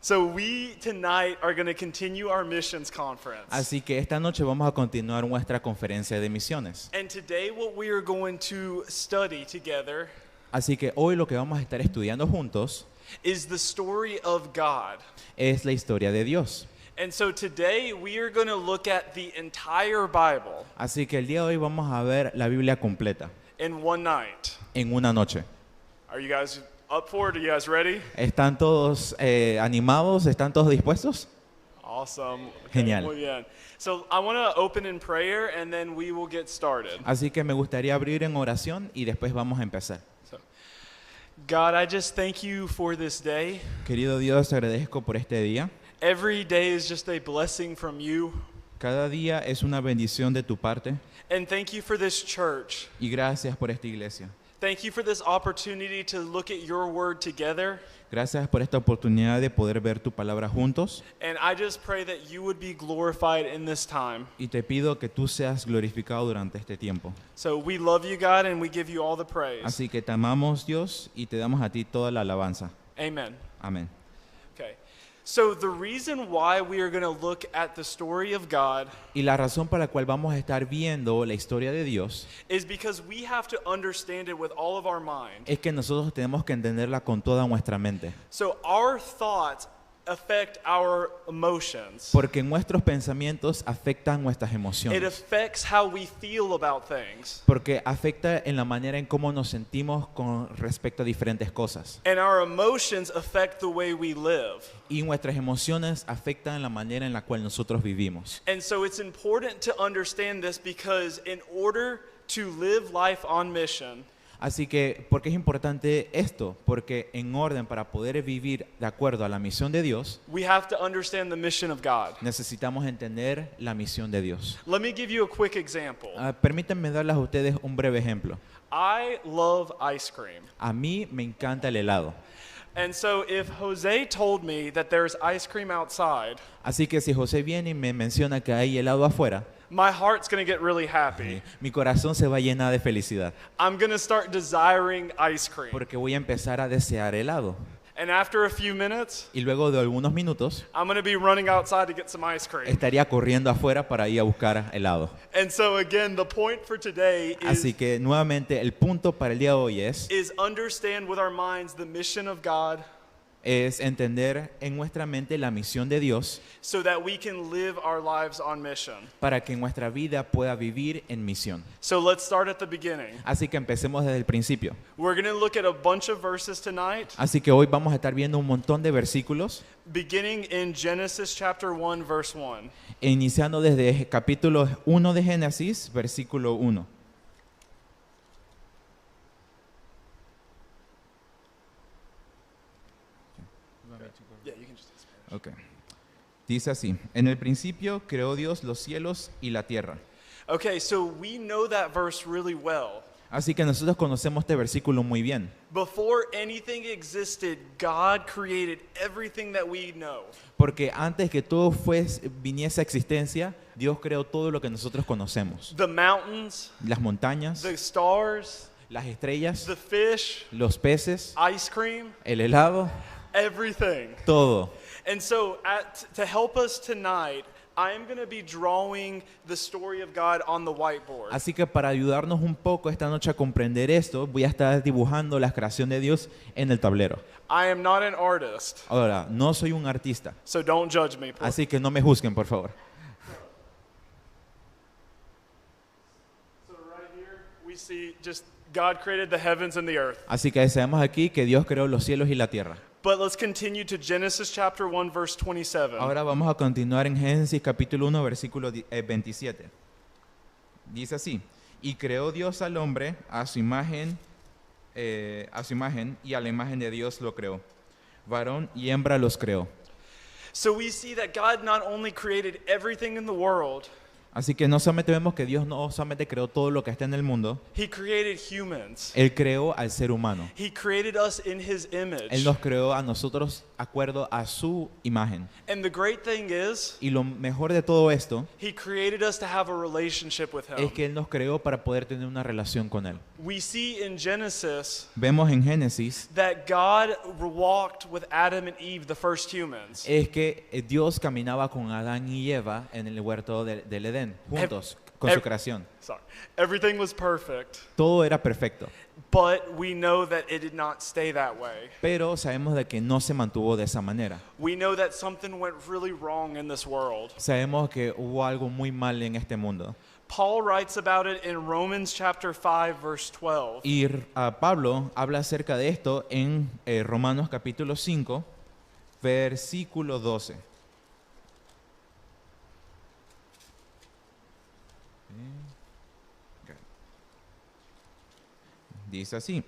So we tonight are going to continue our missions conference. Así que esta noche vamos a continuar nuestra conferencia de misiones. And today what we are going to study together Así que hoy lo que vamos a estar estudiando juntos is the story of God. es la historia de Dios. And so today we are going to look at the entire Bible Así que el día de hoy vamos a ver la Biblia completa in one night. en una noche. Are you guys up for it? Are you guys ready? ¿Están todos animados? ¿Están todos dispuestos? Awesome. Okay, Genial. muy bien. So I want to open in prayer and then we will get started. Así que me gustaría abrir en oración y después vamos a empezar. So, God, I just thank you for this day. Querido Dios, te agradezco por este día. Every day is just a blessing from you. Cada día es una bendición de tu parte And thank you for this church. y gracias por esta iglesia. Thank you for this opportunity to look at your word together. Gracias por esta oportunidad de poder ver tu palabra juntos And I just pray that you would be glorified in this time. y te pido que tú seas glorificado durante este tiempo. So we love you, God, and we give you all the praise. Así que te amamos, Dios, y te damos a ti toda la alabanza. Amen. Amén. Okay. So the reason why we are going to look at the story of God Y la razón por la cual vamos a estar viendo la historia de Dios is because we have to understand it with all of our mind. es que nosotros tenemos que entenderla con toda nuestra mente. So our thoughts affect our emotions. Porque nuestros pensamientos afectan nuestras It emociones. affects how we feel about things. Porque afecta en la manera en cómo nos sentimos con respecto a diferentes cosas. And our emotions affect the way we live. Y nuestras emociones afectan la manera en la cual nosotros vivimos. And so it's important to understand this because in order to live life on mission, Así que, ¿por qué es importante esto? Porque en orden para poder vivir de acuerdo a la misión de Dios, we have to understand the mission of God. necesitamos entender la misión de Dios. Let me give you a quick example. Permítanme darles a ustedes un breve ejemplo. I love ice cream. A mí me encanta el helado. And so if Jose told me that there's ice cream outside, Así que si José viene y me menciona que hay helado afuera, my heart's going to get really happy. mi corazón se va a llenar de felicidad. I'm going to start desiring ice cream. Porque voy a empezar a desear helado. And after a few minutes, Y luego de algunos minutos, I'm going to be running outside to get some ice cream. estaría corriendo afuera para ir a buscar helado. And so again, the point for today Así que nuevamente el punto para el día de hoy es understand with our minds the mission of God entender en nuestra mente la misión de Dios so that we can live our lives on mission. para que nuestra vida pueda vivir en misión. So let's start at the beginning. Así que empecemos desde el principio. We're going to look at a bunch of verses tonight, Así que hoy vamos a estar viendo un montón de versículos, beginning in Genesis chapter 1, verse 1. iniciando desde capítulo 1 de Génesis, versículo 1. Yeah, you can just Okay. Dice así: en el principio creó Dios los cielos y la tierra. Okay, so we know that verse really well. Así que nosotros conocemos este versículo muy bien. Before anything existed, God created everything that we know. Porque antes que todo viniese a existencia, Dios creó todo lo que nosotros conocemos. The mountains, Las montañas, the stars, las estrellas, the fish, los peces, ice cream, el helado, everything. todo. And so to help us tonight, I am going to be drawing the story of God on the whiteboard. Así que para ayudarnos un poco esta noche a comprender esto, voy a estar dibujando la creación de Dios en el tablero. I am not an artist, Ahora, no soy un artista, so don't judge me, please. así que no me juzguen, por favor. So right here, we see just God created the heavens and the earth. Así que sabemos aquí que Dios creó los cielos y la tierra. But let's continue to Genesis chapter 1, verse 27. Ahora vamos a continuar en Génesis capítulo 1, versículo 27. Dice así: y creó Dios al hombre a su imagen y a la imagen de Dios lo creó. Varón y hembra los creó. So we see that God not only created everything in the world, Así que no solamente vemos que Dios no solamente creó todo lo que está en el mundo, He created humans. Él creó al ser humano. He created us in His image. Él nos creó a nosotros acuerdo a su imagen. And the great thing is, Y lo mejor de todo esto he created us to have a relationship with es him. que Él nos creó para poder tener una relación con Él. We see in Genesis Vemos en Génesis that God walked with Adam and Eve, the first humans. es que Dios caminaba con Adán y Eva en el huerto del Edén, juntos, con ev- su creación. Sorry. Everything was perfect, Todo era perfecto, but we know that it did not stay that way. pero sabemos de que no se mantuvo de esa manera. We know that something went really wrong in this world. Sabemos que hubo algo muy mal en este mundo. Paul writes about it in Romans chapter 5 verse 12. Y Pablo habla acerca de esto en Romanos capítulo 5, versículo 12. Dice así: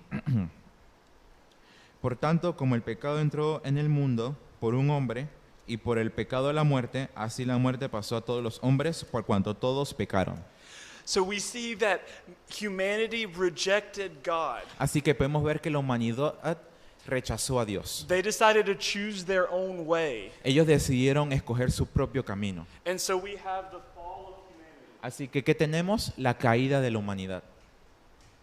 Por tanto, como el pecado entró en el mundo por un hombre, y por el pecado la muerte, así la muerte pasó a todos los hombres, por cuanto todos pecaron. So we see that humanity rejected God. Así que podemos ver que la humanidad rechazó a Dios. They decided to choose their own way. Ellos decidieron escoger su propio camino. And so we have the fall of humanity. Así que, ¿qué tenemos? La caída de la humanidad.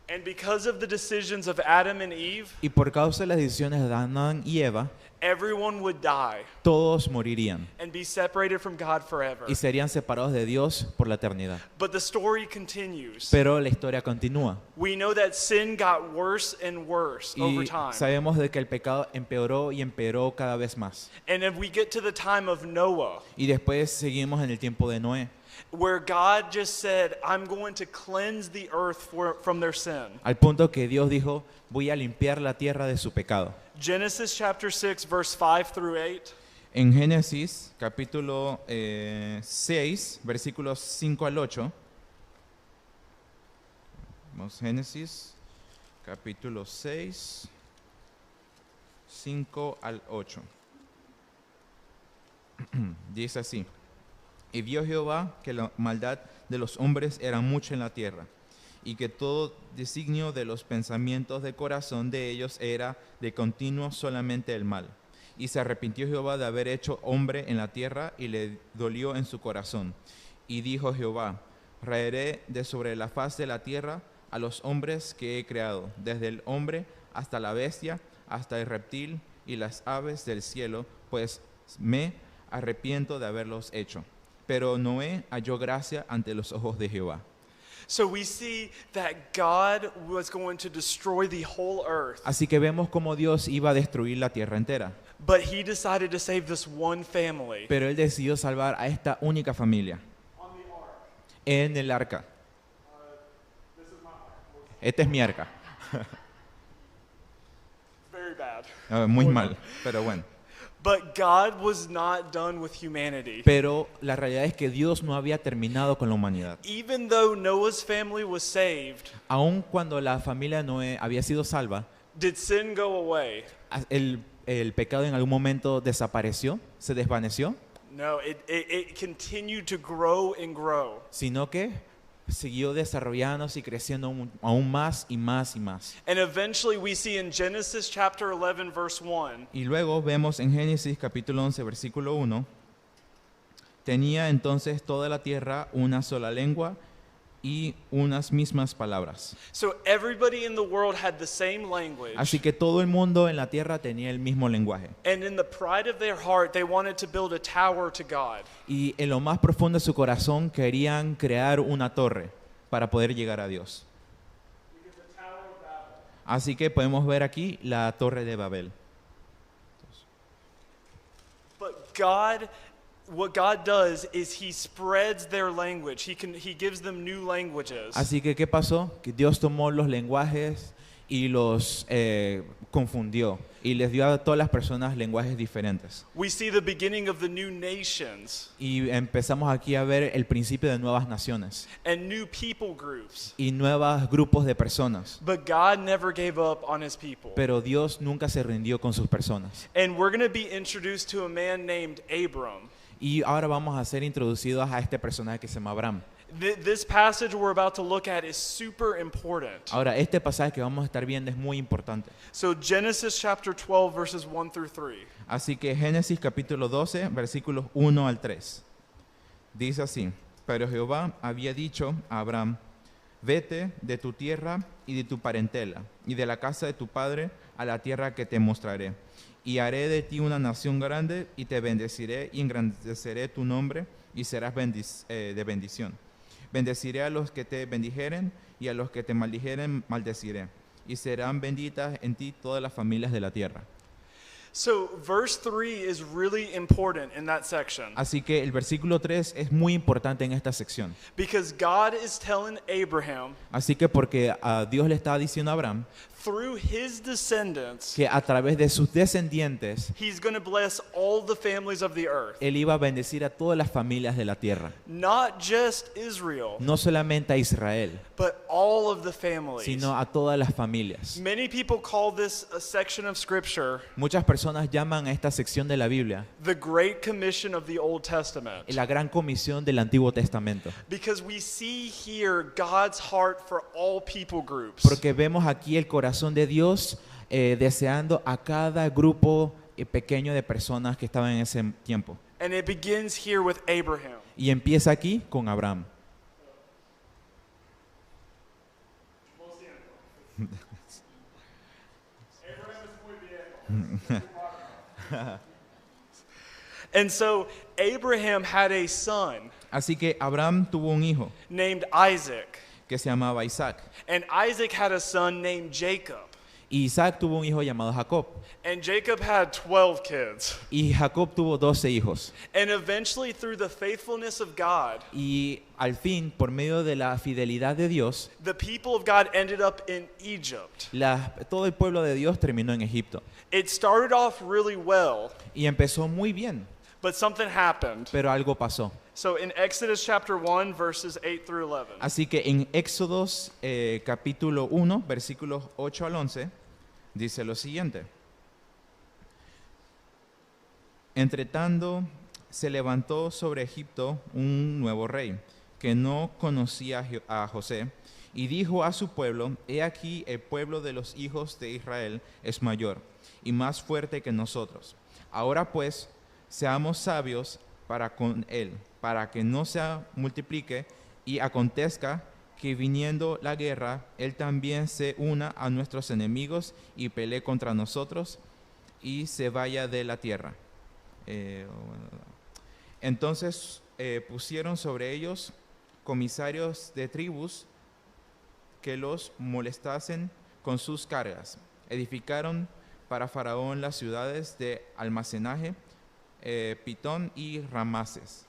And because of the decisions of Adam and Eve, Y por causa de las decisiones de Adán y Eva, everyone would die todos morirían and be separated from God forever. y serían separados de Dios por la eternidad. But the story continues. Pero la historia continúa. We know that sin got worse and worse over Y time. sabemos de que el pecado empeoró y empeoró cada vez más. And if we get to the time of Noah, Y después seguimos en el tiempo de Noé, where God just said, I'm going to cleanse the earth from their sin. al punto que Dios dijo: voy a limpiar la tierra de su pecado. Genesis chapter 6, verse 5 through 8. En Génesis capítulo 6, versículos 5 al 8. Vamos, Génesis capítulo 6, 5 al 8. Dice así: Y vio Jehová que la maldad de los hombres era mucha en la tierra, y que todo designio de los pensamientos de corazón de ellos era de continuo solamente el mal. Y se arrepintió Jehová de haber hecho hombre en la tierra, y le dolió en su corazón. Y dijo Jehová: raeré de sobre la faz de la tierra a los hombres que he creado, desde el hombre hasta la bestia, hasta el reptil y las aves del cielo, pues me arrepiento de haberlos hecho. Pero Noé halló gracia ante los ojos de Jehová. So we see that God was going to destroy the whole earth, Así que vemos cómo Dios iba a destruir la tierra entera. but he decided to save this one family. Pero Él decidió salvar a esta única familia On the ark. en el arca. This is my ark. Esta es mi arca. Very bad. Muy mal, pero bueno. But God was not done with humanity. Pero la realidad es que Dios no había terminado con la humanidad. Even though Noah's family was saved, Aun cuando la familia de Noé había sido salva, did sin go away? el pecado en algún momento desapareció, se desvaneció, No, it continued to grow and grow. sino que siguió desarrollándose y creciendo aún más y más y más. And eventually we see in Genesis chapter 11 verse 1, Y luego vemos en Génesis capítulo 11 versículo 1: tenía entonces toda la tierra una sola lengua y unas mismas palabras. so everybody in the world had the same language. Así que todo el mundo en la tierra tenía el mismo lenguaje. And in the pride of their heart, they wanted to build a tower to God. Y en lo más profundo de su corazón querían crear una torre para poder llegar a Dios. Así que podemos ver aquí la torre de Babel. But God, what God does is he spreads their language. He gives them new languages. Así que, ¿qué pasó? Que Dios tomó los lenguajes y los confundió y les dio a todas las personas lenguajes diferentes. We see the beginning of the new nations Y empezamos aquí a ver el principio de nuevas naciones and new people groups. y nuevos grupos de personas. But God never gave up on his people. Pero Dios nunca se rindió con sus personas. And we're going to be introduced to a man named Abram. Y ahora vamos a ser introducidos a este personaje que se llama Abraham. This passage we're about to look at is super important. Ahora, este pasaje que vamos a estar viendo es muy importante. So Genesis chapter 12 verses 1 through 3. Así que Génesis capítulo 12, versículos 1 al 3. Dice así: Pero Jehová había dicho a Abraham: Vete de tu tierra y de tu parentela y de la casa de tu padre a la tierra que te mostraré. Y haré de ti una nación grande y te bendeciré y engrandeceré tu nombre y serás de bendición. Bendeciré a los que te bendijeren y a los que te maldijeren maldeciré. Y serán benditas en ti todas las familias de la tierra. So verse 3 is really important in that section Así que el versículo 3 es muy importante en esta sección. because God is telling Abraham Así que porque Dios le estaba diciendo a Abraham through his descendants, que a través de sus descendientes he's going to bless all the families of the earth. Él iba a bendecir a todas las familias de la tierra. Not just Israel, No solamente a Israel, but all of the families. sino a todas las familias. Many people call this a section of scripture Muchas personas llaman a esta sección de la Biblia the Great Commission of the Old Testament la gran comisión del Antiguo Testamento. because we see here God's heart for all people groups. Porque vemos aquí el corazón de Dios deseando a cada grupo pequeño de personas que estaban en ese tiempo. And it begins here with Abraham. Y empieza aquí con Abraham. And so Abraham had a son Así que Abraham tuvo un hijo named Isaac, que se llamaba Isaac. and Isaac had a son named Jacob. Y Isaac tuvo un hijo llamado Jacob. And Jacob had 12 kids. Y Jacob tuvo 12 hijos. And eventually, through the faithfulness of God, Y al fin, por medio de la fidelidad de Dios, the people of God ended up in Egypt. todo el pueblo de Dios terminó en Egipto. It started off really well, Y empezó muy bien, but something happened. pero algo pasó. So in Exodus chapter 1, verses 8 through 11, Así que en Éxodos capítulo 1, versículos 8 al 11, dice lo siguiente. Entretanto, se levantó sobre Egipto un nuevo rey, que no conocía a José, y dijo a su pueblo: He aquí, el pueblo de los hijos de Israel es mayor y más fuerte que nosotros. Ahora pues, seamos sabios para con él, para que no se multiplique, y acontezca que viniendo la guerra, él también se una a nuestros enemigos y pelee contra nosotros y se vaya de la tierra. Entonces pusieron sobre ellos comisarios de tribus que los molestasen con sus cargas. Edificaron para Faraón las ciudades de almacenaje, Pitón y Rameses.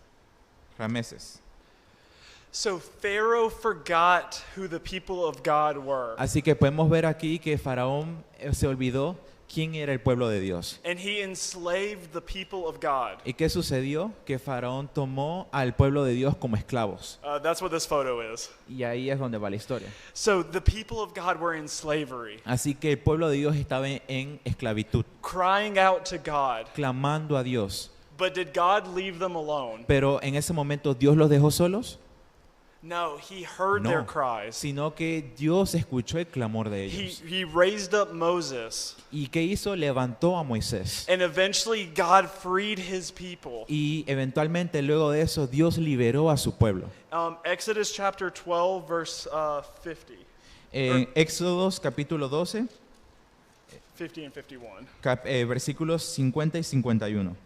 so Pharaoh forgot who the people of God were. Así que podemos ver aquí que Faraón se olvidó quién era el pueblo de Dios. And he enslaved the people of God. ¿Y qué sucedió? Que Faraón tomó al pueblo de Dios como esclavos. That's what this photo is. Y ahí es donde va la historia. So the people of God were in slavery, Así que el pueblo de Dios estaba en esclavitud, crying out to God. clamando a Dios. But did God leave them alone? Pero en ese momento Dios los dejó solos, No, he heard No. their cries. sino que Dios escuchó el clamor de ellos. He raised up Moses, ¿Y qué hizo? Levantó a Moisés. and eventually God freed his people. Y eventualmente luego de eso Dios liberó a su pueblo. Exodus chapter 12, verse 50. En Éxodos capítulo 12, 50 and 51. versículos 50 y 51.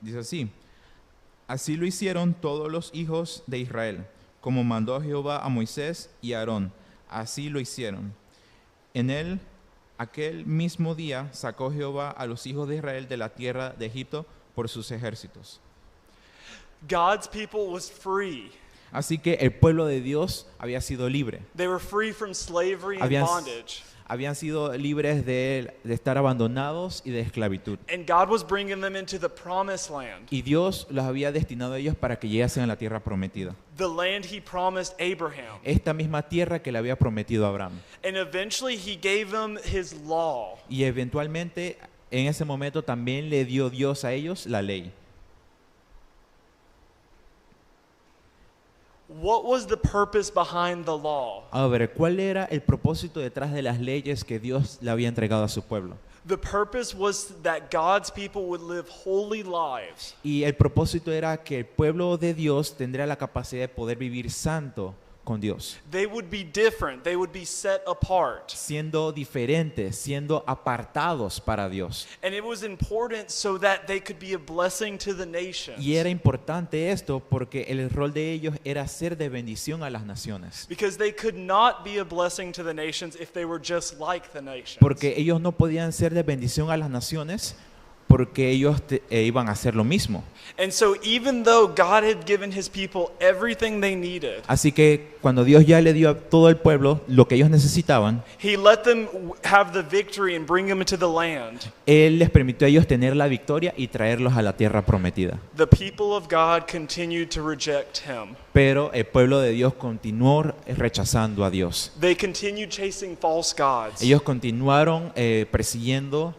Dice así: Así lo hicieron todos los hijos de Israel, como mandó Jehová a Moisés y a Aarón. Así lo hicieron. En aquel mismo día sacó Jehová a los hijos de Israel de la tierra de Egipto por sus ejércitos. God's people was free. Así que el pueblo de Dios había sido libre. They were free from slavery and Habían, bondage. habían sido libres de estar abandonados y de esclavitud. And God was bringing them into the promised land, Y Dios los había destinado a ellos para que llegasen a la tierra prometida. the land he promised Abraham. Esta misma tierra que le había prometido a Abraham. And eventually he gave them his law. Y eventualmente en ese momento también le dio Dios a ellos la ley. What was the purpose behind the law? A ver, ¿cuál era el propósito detrás de las leyes que Dios le había entregado a su pueblo? The purpose was that God's people would live holy lives. Y el propósito era que el pueblo de Dios tendría la capacidad de poder vivir santo con Dios, They would be different. They would be set apart. siendo diferentes, siendo apartados para Dios. And it was important so that they could be a blessing to the nations. Y era importante esto porque el rol de ellos era ser de bendición a las naciones. Because they could not be a blessing to the nations if they were just like the nations. Porque ellos no podían ser de bendición a las naciones porque ellos iban a hacer lo mismo. And so even though God had given his people everything they needed, Así que cuando Dios ya le dio a todo el pueblo lo que ellos necesitaban, he let them have the victory and bring them into the land. Él les permitió a ellos tener la victoria y traerlos a la tierra prometida. The people of God continued to reject him. Pero el pueblo de Dios continuó rechazando a Dios. They continued chasing false gods. Ellos continuaron persiguiendo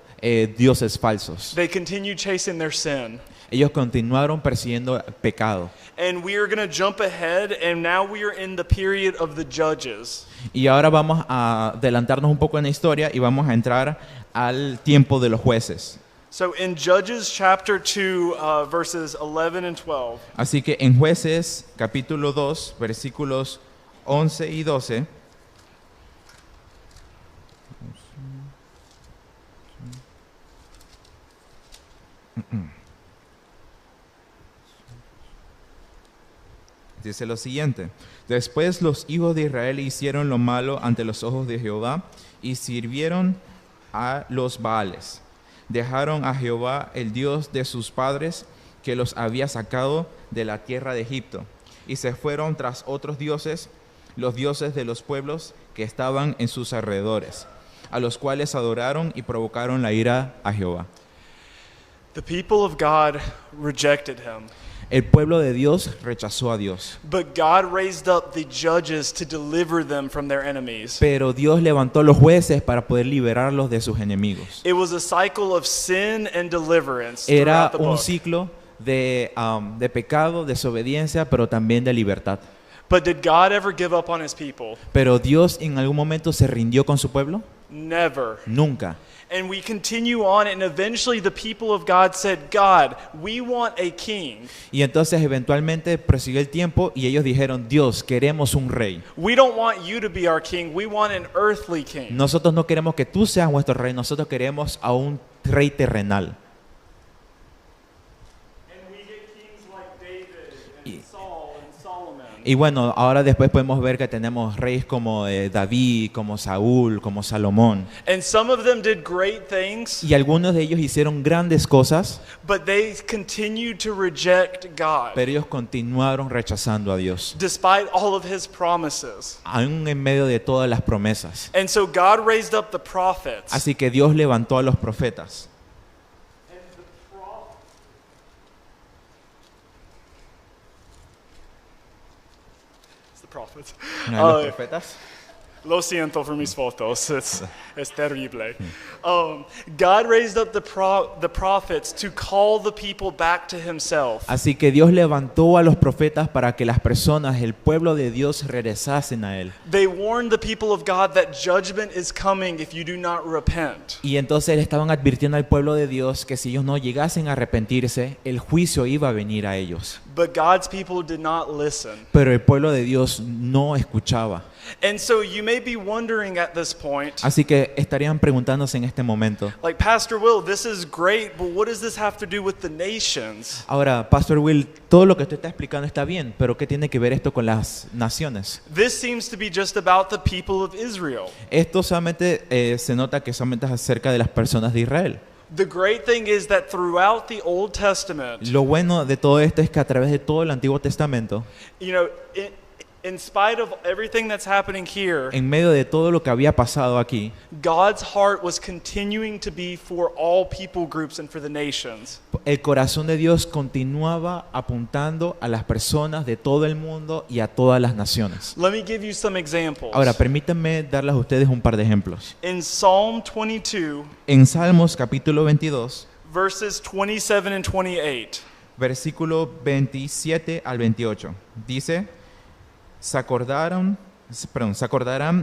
dioses falsos. They continued chasing their sin. Ellos continuaron persiguiendo pecado. And we are going to jump ahead, and now we are in the period of the judges. Y ahora vamos a adelantarnos un poco en la historia y vamos a entrar al tiempo de los jueces. So in Judges chapter 2, verses 11 and 12, Así que en Jueces capítulo 2, versículos 11 y 12, dice lo siguiente: Después los hijos de Israel hicieron lo malo ante los ojos de Jehová y sirvieron a los Baales. Dejaron a Jehová, el Dios de sus padres, que los había sacado de la tierra de Egipto, y se fueron tras otros dioses, los dioses de los pueblos que estaban en sus alrededores, a los cuales adoraron y provocaron la ira a Jehová. the people of God rejected him. El pueblo de Dios rechazó a Dios, But God raised up the judges to deliver them from their enemies. pero Dios levantó los jueces para poder liberarlos de sus enemigos. It was a cycle of sin and deliverance Era throughout the un book. ciclo de pecado, desobediencia, pero también de libertad. But did God ever give up on his people? Pero Dios en algún momento se rindió con su pueblo. Never. Nunca. And we continue on, and eventually the people of God said, God, we want a king. Y entonces eventualmente prosiguió el tiempo y ellos dijeron: Dios, queremos un rey. We don't want you to be our king. We want an earthly king. Nosotros no queremos que tú seas nuestro rey, nosotros queremos a un rey terrenal. And we get kings like David Y- and Saul and Solomon. Y bueno, ahora después podemos ver que tenemos reyes como David, como Saúl, como Salomón. And some of them did great things, Y algunos de ellos hicieron grandes cosas, but they continued to reject God pero ellos continuaron rechazando a Dios, despite all of his promises. aún en medio de todas las promesas. And so God raised up the prophets. Así que Dios levantó a los profetas. And the pro- It's the prophets. A los Uh, profetas. Lo siento for mis fotos. It's terrible. God raised up the prophets to call the people back to himself. Así que Dios levantó a los profetas para que las personas, el pueblo de Dios, regresasen a Él. They warned the people of God that judgment is coming if you do not repent. Y entonces le estaban advirtiendo al pueblo de Dios que si ellos no llegasen a arrepentirse, el juicio iba a venir a ellos. But God's people did not listen. Pero el pueblo de Dios no escuchaba. And so you may be wondering at this point, Así que estarían preguntándose en este momento: like, Pastor Will, this is great, but what does this have to do with the nations? ahora, Pastor Will, todo lo que usted está explicando está bien, pero ¿qué tiene que ver esto con las naciones? This seems to be just about the people of Israel. Esto solamente se nota que solamente es acerca de las personas de Israel. The great thing is that throughout the Old Testament, Lo bueno de todo esto es que a través de todo el Antiguo Testamento, you know, In spite of everything that's happening here, en medio de todo lo que había pasado aquí, God's heart was continuing to be for all people groups and for the nations. el corazón de Dios continuaba apuntando a las personas de todo el mundo y a todas las naciones. Let me give you some examples. Ahora, permítanme darles a ustedes un par de ejemplos. In Psalm 22, En Salmos capítulo 22, verses 27 and 28, versículo 27 al 28, dice: se acordarán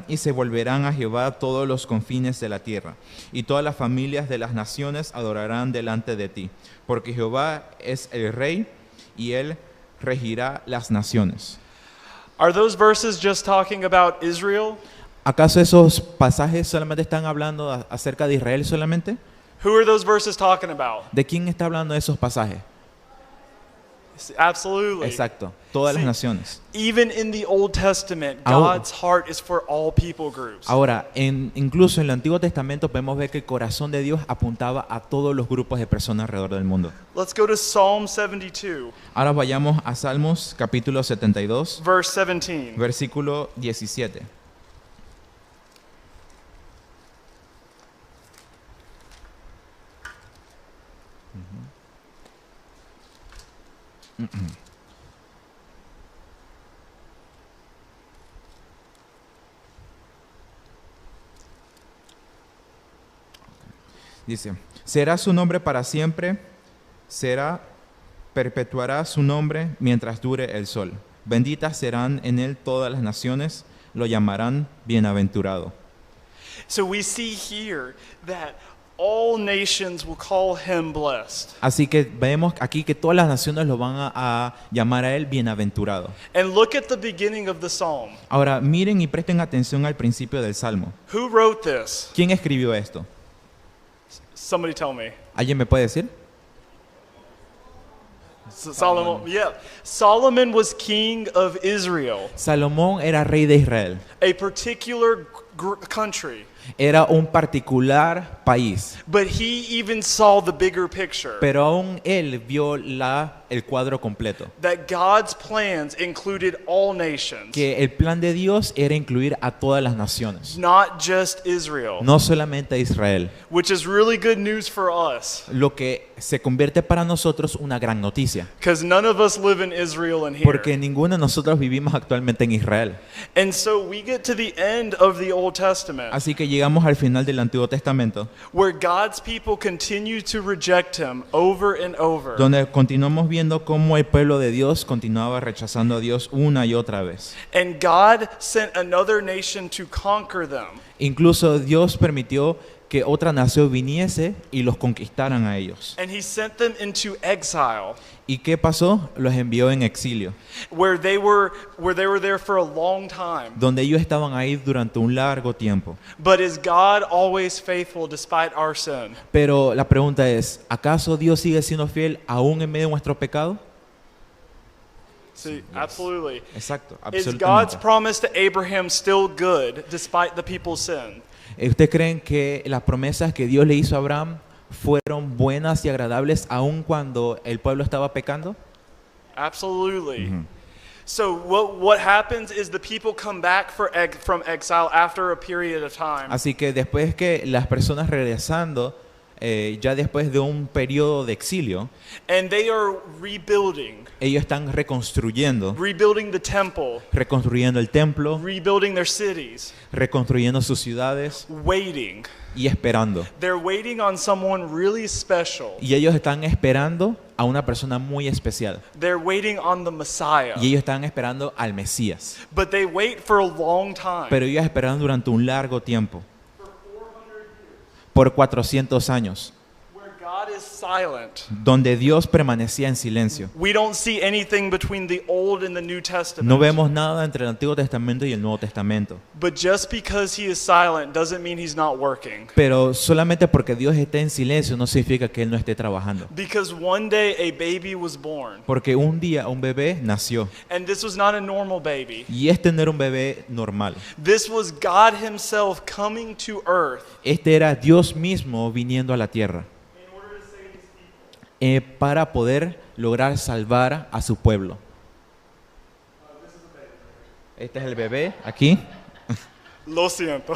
y se volverán a Jehová todos los confines de la tierra, y todas las familias de las naciones adorarán delante de ti, porque Jehová es el Rey, y Él regirá las naciones. are those verses just talking about Israel? ¿Acaso esos pasajes solamente están hablando acerca de Israel solamente? Who are those verses talking about? ¿De quién está hablando esos pasajes? Absolutely. Exacto, todas las Sí. naciones. Even in the Old Testament, Ahora- God's heart is for all people groups. Ahora, incluso en el Antiguo Testamento podemos ver que el corazón de Dios apuntaba a todos los grupos de personas alrededor del mundo. Let's go to Psalm 72, Ahora vayamos a Salmos capítulo 72, verse 17. versículo 17. Dice: será su nombre para siempre, perpetuará su nombre mientras dure el sol. Benditas serán en él todas las naciones, lo llamarán bienaventurado. So we see here that all nations will call him blessed. Así que vemos aquí que todas las naciones lo van a llamar a él bienaventurado. And look at the beginning of the psalm. Ahora miren y presten atención al principio del Salmo. Who wrote this? ¿Quién escribió esto? Somebody tell me. ¿Alguien me puede decir? Solomon. Yeah. Solomon was king of Israel, Salomón era rey de Israel. a particular country. Era un particular país, But he even saw the bigger picture. pero aún él vio el cuadro completo. That God's plans included all nations, Que el plan de Dios era incluir a todas las naciones, not just Israel, no solamente a Israel. which is really good news for us, Lo que se convierte para nosotros una gran noticia, because none of us live in Israel in here. porque ninguno de nosotros vivimos actualmente en Israel. And so we get to the end of the Old Testament, Así que llegamos al final del Antiguo Testamento, where God's people continue to reject him over and over. donde continuamos viendo cómo el pueblo de Dios continuaba rechazando a Dios una y otra vez. And God sent another nation to conquer them. Incluso Dios permitió que otra nación viniese y los conquistaran a ellos. And he sent them into exile, ¿Y qué pasó? Los envió en exilio, where they were there for a long time. donde ellos estaban ahí durante un largo tiempo. But is God always faithful despite our sin? Pero la pregunta es, ¿acaso Dios sigue siendo fiel aún en medio de nuestro pecado? See, absolutely. Exacto, Is God's absolutamente. promise to Abraham still good despite the people's sin? ¿Ustedes creen que las promesas que Dios le hizo a Abraham fueron buenas y agradables aún cuando el pueblo estaba pecando? Absolutely. So what happens is the people come back from exile after a period of time. Así que después que las personas regresando, ya después de un periodo de exilio, And they are rebuilding ellos están reconstruyendo the temple, reconstruyendo el templo, rebuilding their cities, reconstruyendo sus ciudades waiting. y esperando. They're waiting on someone really special. Y ellos están esperando a una persona muy especial. They're waiting on the Messiah. Y ellos están esperando al Mesías. But they wait for a long time. Pero ellos esperaron durante un largo tiempo, por 400 años, Where God is silent. donde Dios permanecía en silencio. We don't see anything between the Old and the New Testament. No vemos nada entre el Antiguo Testamento y el Nuevo Testamento. But just because he is silent doesn't mean he's not working. Pero solamente porque Dios esté en silencio no significa que Él no esté trabajando. Because one day a baby was born. Porque un día un bebé nació. And this was not a normal baby. Y este no era un bebé normal. This was God himself coming to earth Este era Dios mismo viniendo a la tierra in order to save his people. para poder lograr salvar a su pueblo. Este es el bebé aquí. Lo siento.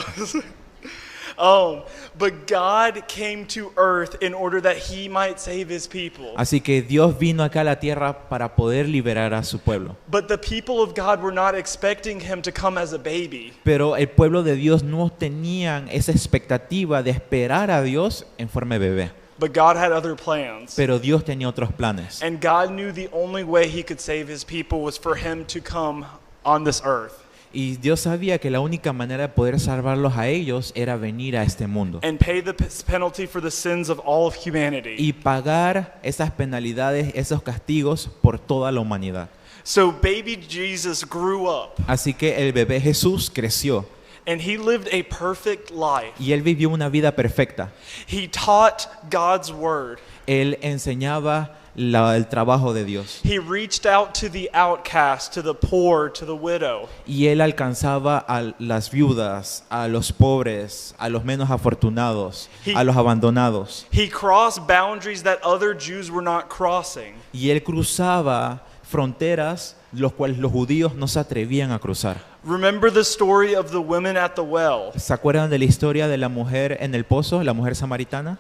But God came to earth in order that he might save his people. Así que Dios vino acá a la tierra para poder liberar a su pueblo. But the people of God were not expecting him to come as a baby. Pero el pueblo de Dios no tenían esa expectativa de esperar a Dios en forma de bebé. But God had other plans. Pero Dios tenía otros planes. And God knew the only way he could save his people was for him to come on this earth Y Dios sabía que la única manera de poder salvarlos a ellos era venir a este mundo. and pay the penalty for the sins of all of humanity. Y pagar esas penalidades, esos castigos por toda la humanidad. So baby Jesus grew up Así que el bebé Jesús creció and he lived a perfect life. y él vivió una vida perfecta. He taught God's word. Él enseñaba el trabajo de Dios. He reached out to the outcast, to the poor, to the widow. Y él alcanzaba a las viudas, a los pobres, a los menos afortunados, a los abandonados. He crossed boundaries that other Jews were not crossing. Y él cruzaba fronteras los cuales los judíos no se atrevían a cruzar. Remember the story of the women at the well. ¿Se acuerdan de la historia de la mujer en el pozo, la mujer samaritana?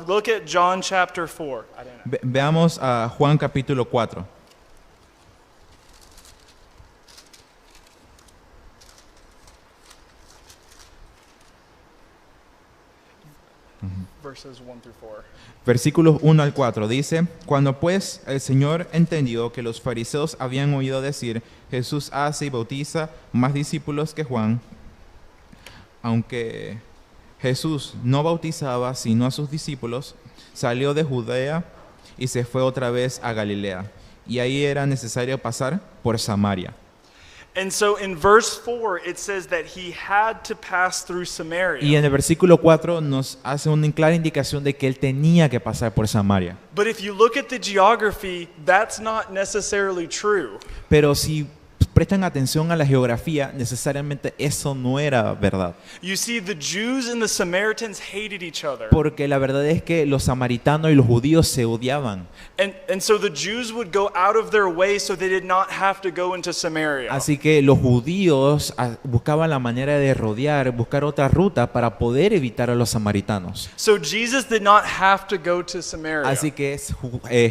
Look at John chapter 4. Veamos a Juan capítulo 4. Verses 1 through 4. Versículos 1 al 4 dice: Cuando pues el Señor entendió que los fariseos habían oído decir, Jesús hace y bautiza más discípulos que Juan, aunque Jesús no bautizaba sino a sus discípulos, salió de Judea y se fue otra vez a Galilea, y ahí era necesario pasar por Samaria. And so in verse 4 it says that he had to pass through Samaria. Y en el versículo 4 nos hace una clara indicación de que él tenía que pasar por Samaria. But if you look at the geography, that's not necessarily true. Pero si prestan atención a la geografía, necesariamente eso no era verdad. You see, the Jews and the Samaritans hated each other. Porque la verdad es que los samaritanos y los judíos se odiaban. And so the Jews would go out of their way so they did not have to go into Samaria. Así que los judíos buscaban la manera de rodear, buscar otra ruta para poder evitar a los samaritanos. So Jesus did not have to go to Samaria. Así que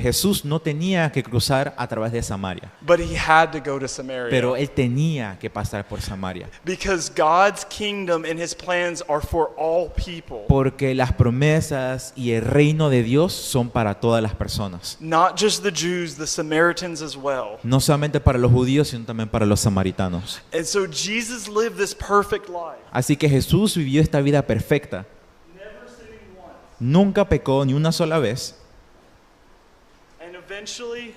Jesús no tenía que cruzar a través de Samaria, But he had to go to Samaria. pero él tenía que pasar por Samaria. Because God's kingdom and his plans are for all people. Porque las promesas y el reino de Dios son para todas las personas. Not just the Jews, the Samaritans as well. No solamente para los judíos, sino también para los samaritanos. And so Jesus lived this perfect life. Así que Jesús vivió esta vida perfecta. Never sinning once. Nunca pecó ni una sola vez. And eventually,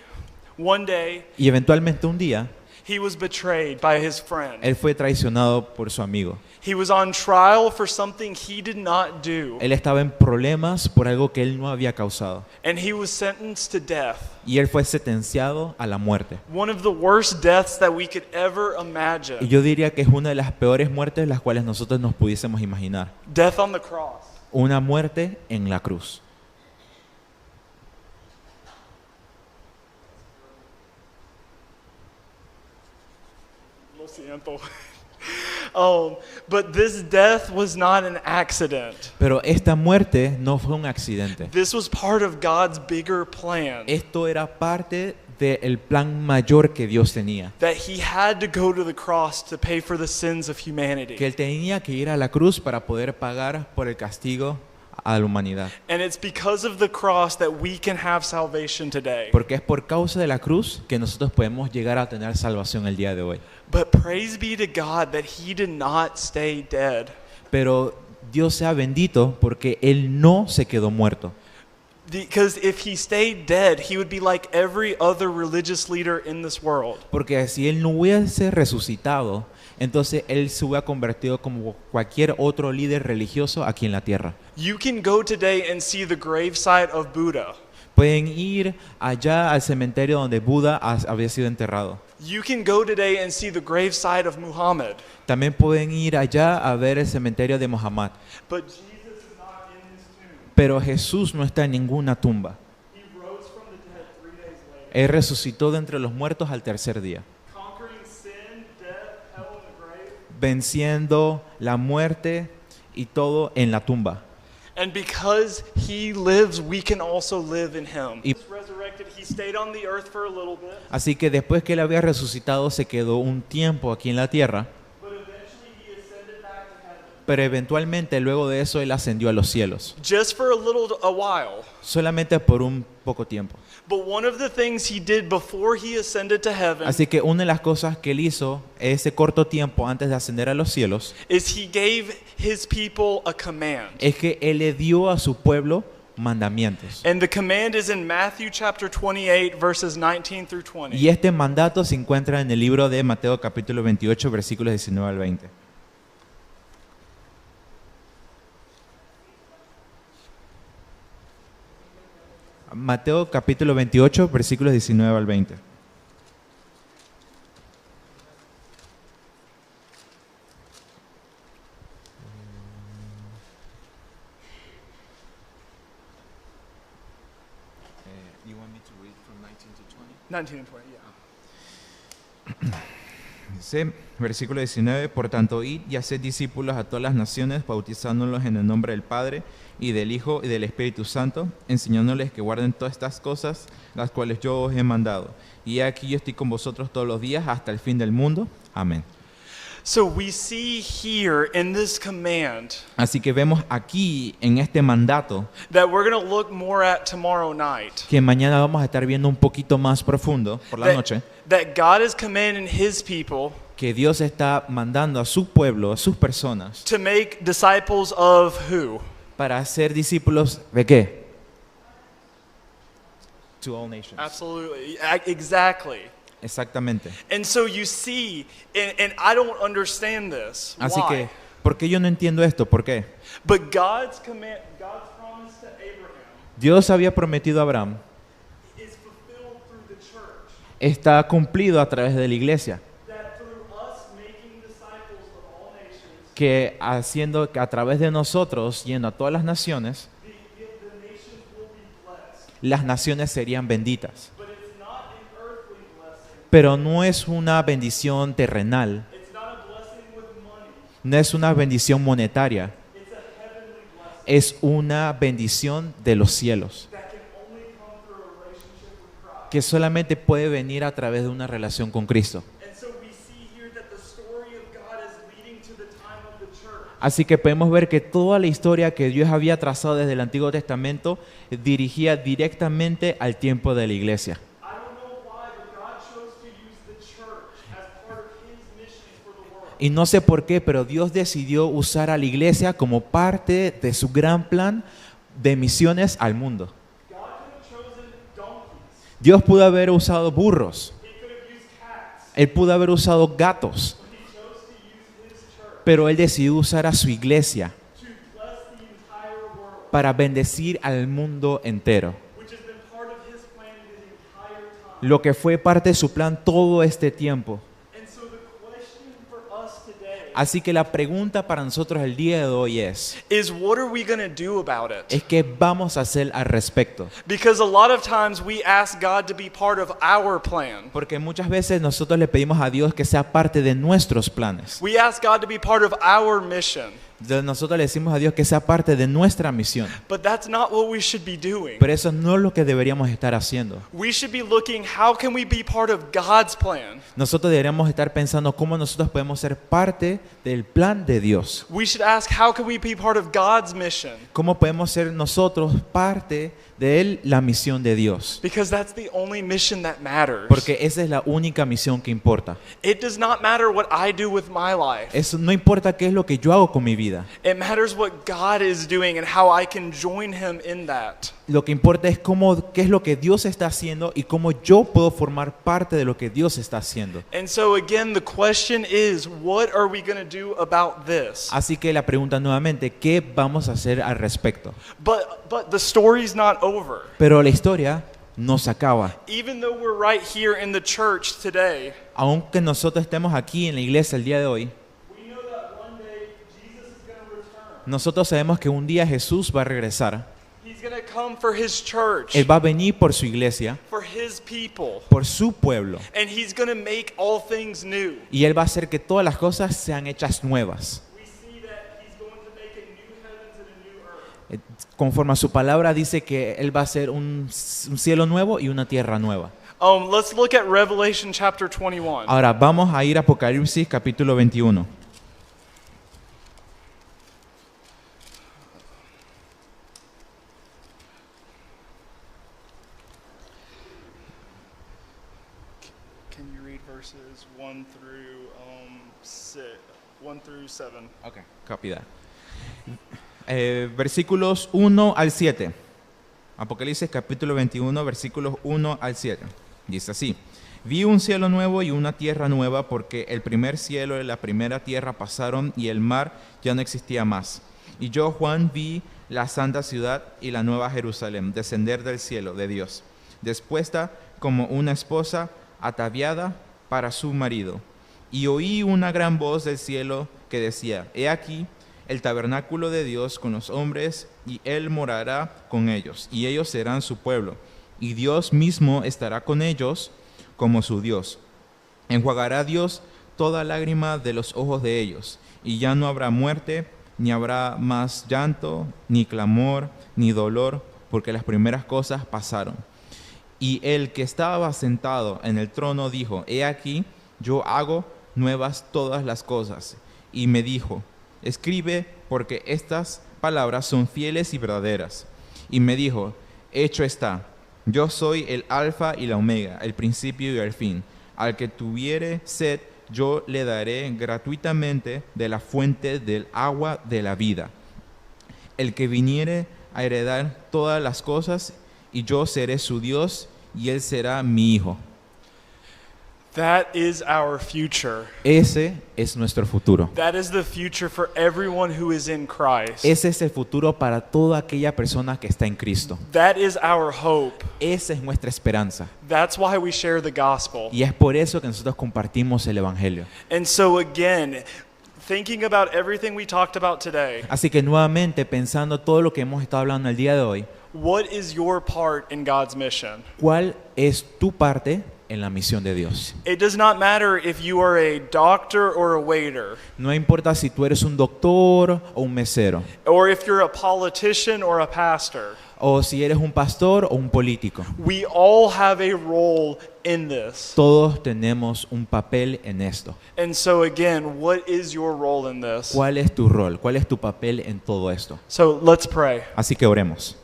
one day, Y eventualmente un día, he was betrayed by his friend. él fue traicionado por su amigo. He was on trial for something he did not do. Él estaba en problemas por algo que él no había causado. And he was sentenced to death. Y él fue sentenciado a la muerte. One of the worst deaths that we could ever Y imagine. yo diría que es una de las peores muertes las cuales nosotros nos pudiésemos imaginar. Death on the cross. Una muerte en la cruz. Lo siento. But this death was not an accident. Pero esta muerte no fue un accidente. This was part of God's bigger plan. Esto era parte del plan mayor que Dios tenía. That he had to go to the cross to pay for the sins of humanity. Que él tenía que ir a la cruz para poder pagar por el castigo a la humanidad. And it's because of the cross that we can have salvation today. Porque es por causa de la cruz que nosotros podemos llegar a tener salvación el día de hoy. But praise be to God that he did not stay dead. Pero Dios sea bendito porque él no se quedó muerto. Because if he stayed dead, he would be like every other religious leader in this world. Porque si él no hubiese resucitado, entonces él se hubiera convertido como cualquier otro líder religioso aquí en la tierra. You can go today and see the gravesite of Buddha. Pueden ir allá al cementerio donde Buda había sido enterrado. You can go today and see the gravesite of Muhammad. También pueden ir allá a ver el cementerio de Muhammad. But Jesus is not in his tomb. Pero Jesús no está en ninguna tumba. He rose from the dead 3 days later, Él resucitó de entre los muertos al tercer día. conquering sin, death, venciendo la muerte y todo en la tumba. And because he lives, we can also live in him. Y- He was resurrected. He stayed on the earth for a little bit, Así que después que él había resucitado, se quedó un tiempo aquí en la tierra, but eventually he ascended back to heaven. pero eventualmente luego de eso él ascendió a los cielos, Just for a while. solamente por un poco tiempo. But one of the things he did before he ascended to heaven Así que una de las cosas que él hizo ese corto tiempo antes de ascender a los cielos is he gave his people a command. es que él le dio a su pueblo mandamientos. And the command is in Matthew chapter 28 verses 19 through 20. Y este mandato se encuentra en el libro de Mateo capítulo 28 versículos 19 al 20. Mateo capítulo 28 versículos 19 al 20. You want me to read from 19 to 20? 19 and 20, yeah. Dice, versículo 19, por tanto, id y haced discípulos a todas las naciones, bautizándolos en el nombre del Padre, y del Hijo, y del Espíritu Santo, enseñándoles que guarden todas estas cosas, las cuales yo os he mandado. Y aquí yo estoy con vosotros todos los días, hasta el fin del mundo. Amén. So we see here in this command Así que vemos aquí, en este mandato, that we're going to look more at tomorrow night. que mañana vamos a estar viendo un poquito más profundo, por la noche, That God is commanding his people que Dios está mandando a su pueblo, a sus personas, to make disciples of who? para ser discípulos ¿de qué? To all nations. Absolutely. Exactly. Exactamente. And so you see, and I don't understand this. Así Why? que, ¿por qué yo no entiendo esto? ¿Por qué? But God's promise to Abraham Dios había prometido a Abraham, is fulfilled through the church. está cumplido a través de la iglesia, That through us making disciples of all nations, que haciendo que a través de nosotros, yendo a todas las naciones, the nations will be blessed. las naciones serían benditas. But it's not an earthly blessing. Pero no es una bendición terrenal, It's not a blessing with money. no es una bendición monetaria, It's a heavenly blessing es una bendición de los cielos, that can only come through a relationship with Christ. que solamente puede venir a través de una relación con Cristo. And so we see here that the story of God is leading to the time of the church. Así que podemos ver que toda la historia que Dios había trazado desde el Antiguo Testamento dirigía directamente al tiempo de la iglesia. I don't know why, but God chose to use the church as part of his mission for the world. Y no sé por qué, pero Dios decidió usar a la iglesia como parte de su gran plan de misiones al mundo. God could have chosen donkeys. Dios pudo haber usado burros, He could have used cats. Él pudo haber usado gatos, But he chose to use his church pero Él decidió usar a su iglesia to bless the entire world, para bendecir al mundo entero, which has been part of his plan the entire time. lo que fue parte de su plan todo este tiempo. And so the question for us today Así que la pregunta para nosotros el día de hoy es what are we going to do about it? ¿qué vamos a hacer al respecto? Because a lot of times we ask God to be part of our plan. Porque muchas veces nosotros le pedimos a Dios que sea parte de nuestros planes. We ask God to be part of our mission. Nosotros le decimos a Dios que sea parte de nuestra misión. But that's not what we should be doing. Pero eso no es lo que deberíamos estar haciendo. We should be looking, how can we be part of God's plan? Nosotros deberíamos estar pensando cómo nosotros podemos ser parte del plan de Dios. We should ask, how can we be part of God's mission? ¿Cómo podemos ser nosotros parte de la misión de Dios? Because that's the only mission that matters. Porque esa es la única misión que importa. It does not matter what I do with my life. Eso no importa qué es lo que yo hago con mi vida. It matters what God is doing and how I can join him in that. Lo que importa es qué es lo que Dios está haciendo y cómo yo puedo formar parte de lo que Dios está haciendo. And so again, the question is, what are we going to do about this? Así que la pregunta nuevamente, ¿qué vamos a hacer al respecto? But the story's not over. Pero la historia no se acaba. Even though we're right here in the church today, Aunque nosotros estemos aquí en la iglesia el día de hoy, we know that one day Jesus is going to return. nosotros sabemos que un día Jesús va a regresar He's going to come for his church, Él va a venir por su iglesia, for his people, por su pueblo. and he's going to make all things new. Y Él va a hacer que todas las cosas sean hechas nuevas. We see that he's going to make a new heavens and a new earth. Conforme a su palabra dice que Él va a hacer un cielo nuevo y una tierra nueva. Let's look at Revelation chapter 21. Ahora vamos a ir a Apocalipsis capítulo 21. Can you read verses 1 through 7? Okay. Copy that. Versículos 1 al 7. Apocalipsis capítulo 21, versículos 1 al 7. Dice así: Vi un cielo nuevo y una tierra nueva, porque el primer cielo y la primera tierra pasaron y el mar ya no existía más. Y yo, Juan, vi la santa ciudad y la nueva Jerusalén descender del cielo de Dios, dispuesta como una esposa ataviada para su marido. Y oí una gran voz del cielo que decía: He aquí el tabernáculo de Dios con los hombres, y Él morará con ellos, y ellos serán su pueblo, y Dios mismo estará con ellos como su Dios. Enjuagará Dios toda lágrima de los ojos de ellos, y ya no habrá muerte, ni habrá más llanto, ni clamor, ni dolor, porque las primeras cosas pasaron. Y el que estaba sentado en el trono dijo: He aquí, yo hago nuevas todas las cosas. Y me dijo: Escribe, porque estas palabras son fieles y verdaderas. Y me dijo: Hecho está. Yo soy el Alfa y la Omega, el principio y el fin. Al que tuviere sed, yo le daré gratuitamente de la fuente del agua de la vida. El que viniere a heredar todas las cosas, y yo seré su Dios, y él será mi hijo. That is our future. Ese es nuestro futuro. That is the future for everyone who is in Christ. Ese es el futuro para toda aquella persona que está en Cristo. That is our hope. Esa es nuestra esperanza. That's why we share the gospel. Y es por eso que nosotros compartimos el Evangelio. And so again, thinking about everything we talked about today, Así que nuevamente, pensando todo lo que hemos estado hablando el día de hoy, what is your part in God's mission? ¿cuál es tu parte en la misión de Dios? It does not matter if you are a doctor or a waiter, No importa si tú eres un doctor o un mesero, or if you're a politician or a pastor. o si eres un pastor o un político. We all have a role in this. Todos tenemos un papel en esto. And so again, what is your role in this? ¿Cuál es tu rol? ¿Cuál es tu papel en todo esto? So let's pray. Así que oremos.